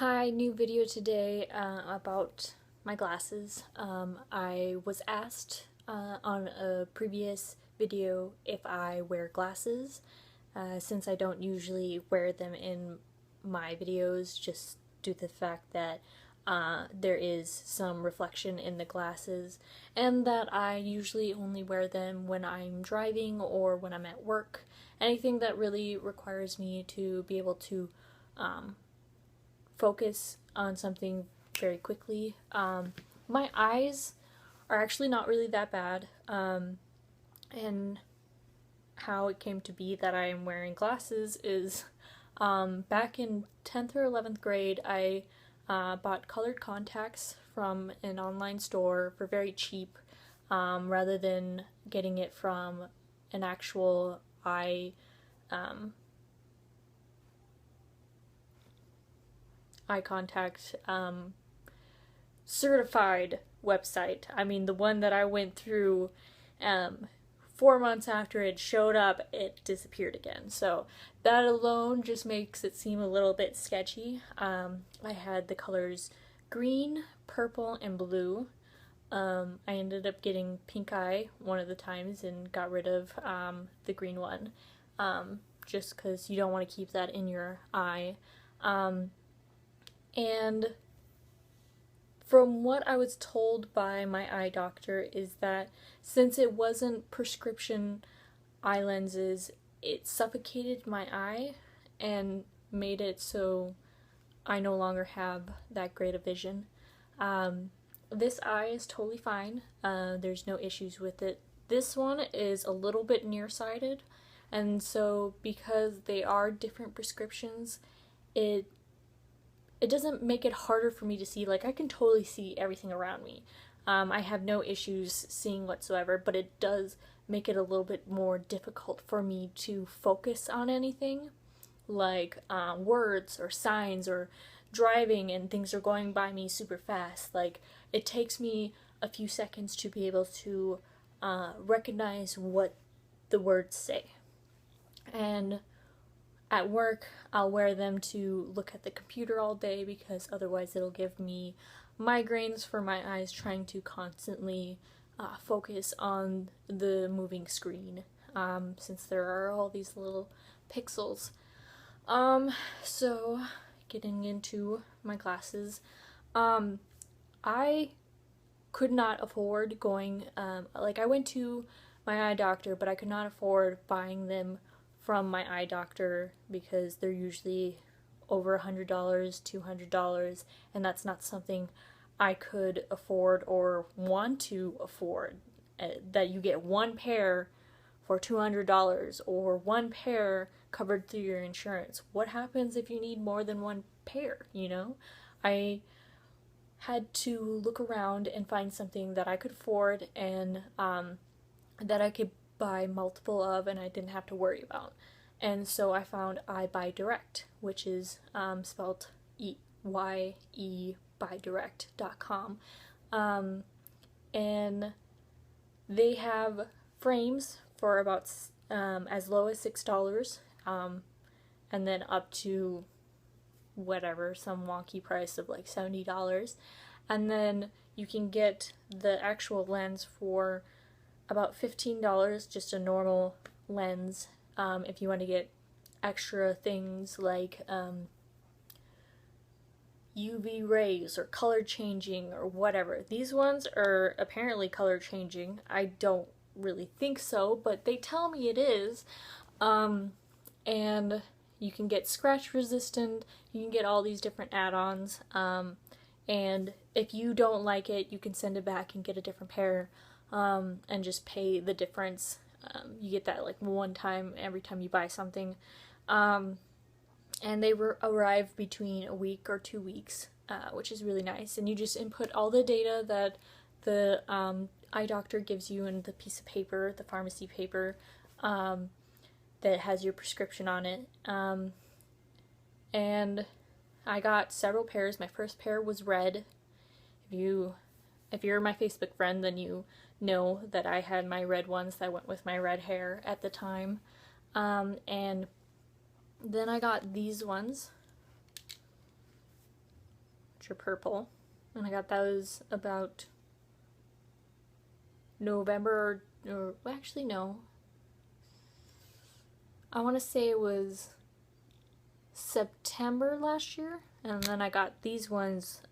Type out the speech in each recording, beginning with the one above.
Hi, new video today about my glasses. I was asked on a previous video if I wear glasses, since I don't usually wear them in my videos, just due to the fact that there is some reflection in the glasses, and that I usually only wear them when I'm driving or when I'm at work. Anything that really requires me to be able to focus on something very quickly. My eyes are actually not really that bad, and how it came to be that I am wearing glasses is back in 10th or 11th grade, I bought colored contacts from an online store for very cheap, rather than getting it from an actual eye contact certified website. I mean, the one that I went through, 4 months after it showed up, it disappeared again. So that alone just makes it seem a little bit sketchy. I had the colors green, purple, and blue. I ended up getting pink eye one of the times and got rid of the green one, just because you don't want to keep that in your eye. And from what I was told by my eye doctor is that since it wasn't prescription eye lenses, it suffocated my eye and made it so I no longer have that great of vision. This eye is totally fine. There's no issues with it. This one is a little bit nearsighted, and so because they are different prescriptions, it it doesn't make it harder for me to see. Like, I can totally see everything around me. I have no issues seeing whatsoever, but it does make it a little bit more difficult for me to focus on anything, like words or signs or driving and things are going by me super fast. Like, it takes me a few seconds to be able to recognize what the words say. And at work, I'll wear them to look at the computer all day because otherwise it'll give me migraines for my eyes trying to constantly focus on the moving screen, since there are all these little pixels. So getting into my glasses, I could not afford going, like, I went to my eye doctor, but I could not afford buying them from my eye doctor because they're usually over $100, $200, and that's not something I could afford or want to afford. That you get one pair for $200 or one pair covered through your insurance. What happens if you need more than one pair, you know? I had to look around and find something that I could afford and that I could buy multiple of and I didn't have to worry about. And so I found iBuyDirect, which is spelled Y-E buydirect.com. And they have frames for about as low as $6, and then up to whatever, some wonky price of like $70. And then you can get the actual lens for about $15, just a normal lens. If you want to get extra things like UV rays or color changing or whatever. These ones are apparently color changing. I don't really think so, but they tell me it is. And you can get scratch resistant, you can get all these different add-ons. And if you don't like it, you can send it back and get a different pair, and just pay the difference. You get that like one time every time you buy something. And they arrive between a week or 2 weeks, which is really nice. And you just input all the data that the eye doctor gives you in the piece of paper, the pharmacy paper, that has your prescription on it. And I got several pairs. My first pair was red. If you're my Facebook friend, then you know that I had my red ones that went with my red hair at the time. And then I got these ones. Signature Purple. And I got those about November, or actually no. I want to say it was September last year. And then I got these ones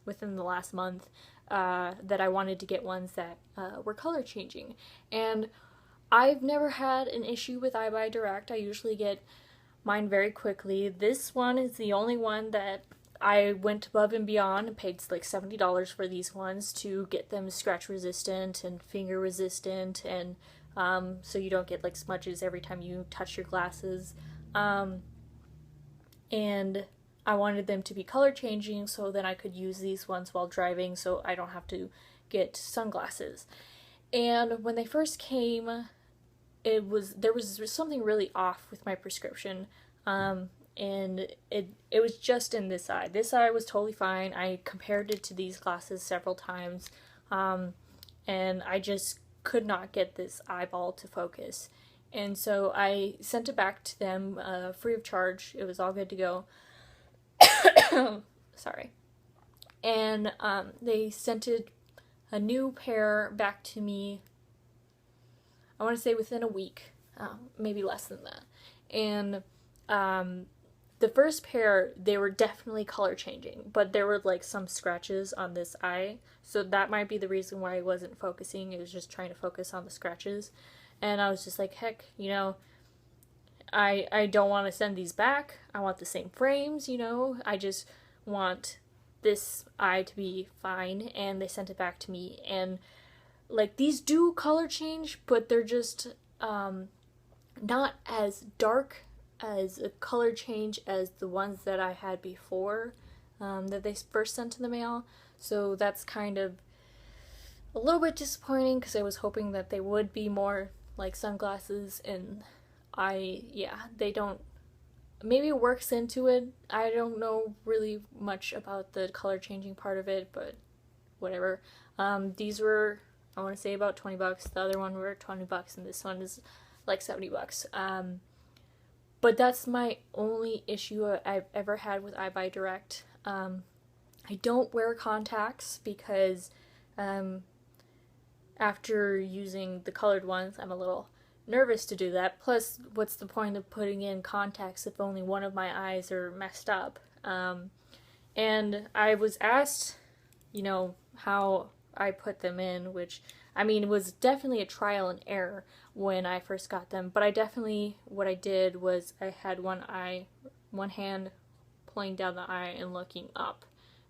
within the last month that I wanted to get ones that were color changing. And I've never had an issue with EyeBuyDirect. I usually get mine very quickly. This one is the only one that I went above and beyond and paid like $70 for these ones to get them scratch resistant and finger resistant, and so you don't get like smudges every time you touch your glasses. And I wanted them to be color changing so that I could use these ones while driving so I don't have to get sunglasses. And when they first came, there was something really off with my prescription. And it was just in this eye. This eye was totally fine. I compared it to these glasses several times, and I just could not get this eyeball to focus. And so I sent it back to them free of charge. It was all good to go. Sorry. And they sent a new pair back to me, I want to say within a week, maybe less than that. And the first pair, they were definitely color changing, but there were like some scratches on this eye, so that might be the reason why I wasn't focusing. It was just trying to focus on the scratches, and I was just like, heck, you know, I don't want to send these back. I want the same frames, you know, I just want this eye to be fine. And they sent it back to me, and like these do color change, but they're just not as dark as a color change as the ones that I had before, that they first sent in the mail. So that's kind of a little bit disappointing because I was hoping that they would be more like sunglasses, and they don't, maybe it works into it. I don't know really much about the color changing part of it, but whatever. These were, I want to say, about $20. The other one were $20, and this one is like $70. But that's my only issue I've ever had with EyeBuyDirect. I don't wear contacts because after using the colored ones, I'm a little nervous to do that. Plus, what's the point of putting in contacts if only one of my eyes are messed up? And I was asked, you know, how I put them in, which, I mean, it was definitely a trial and error when I first got them, but what I did was I had one hand pulling down the eye and looking up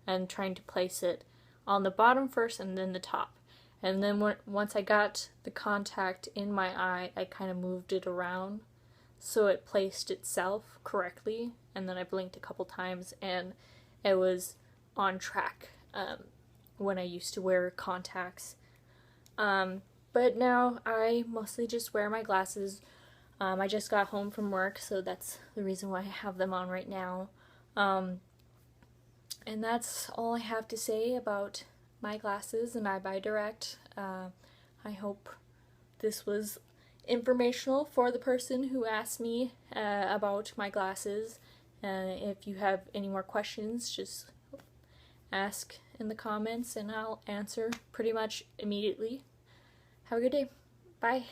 and trying to place it on the bottom first and then the top. And then once I got the contact in my eye, I kind of moved it around so it placed itself correctly, and then I blinked a couple times and it was on track when I used to wear contacts. But now I mostly just wear my glasses. I just got home from work, so that's the reason why I have them on right now. And that's all I have to say about my glasses and EyeBuyDirect. I hope this was informational for the person who asked me about my glasses. If you have any more questions, just ask in the comments and I'll answer pretty much immediately. Have a good day. Bye.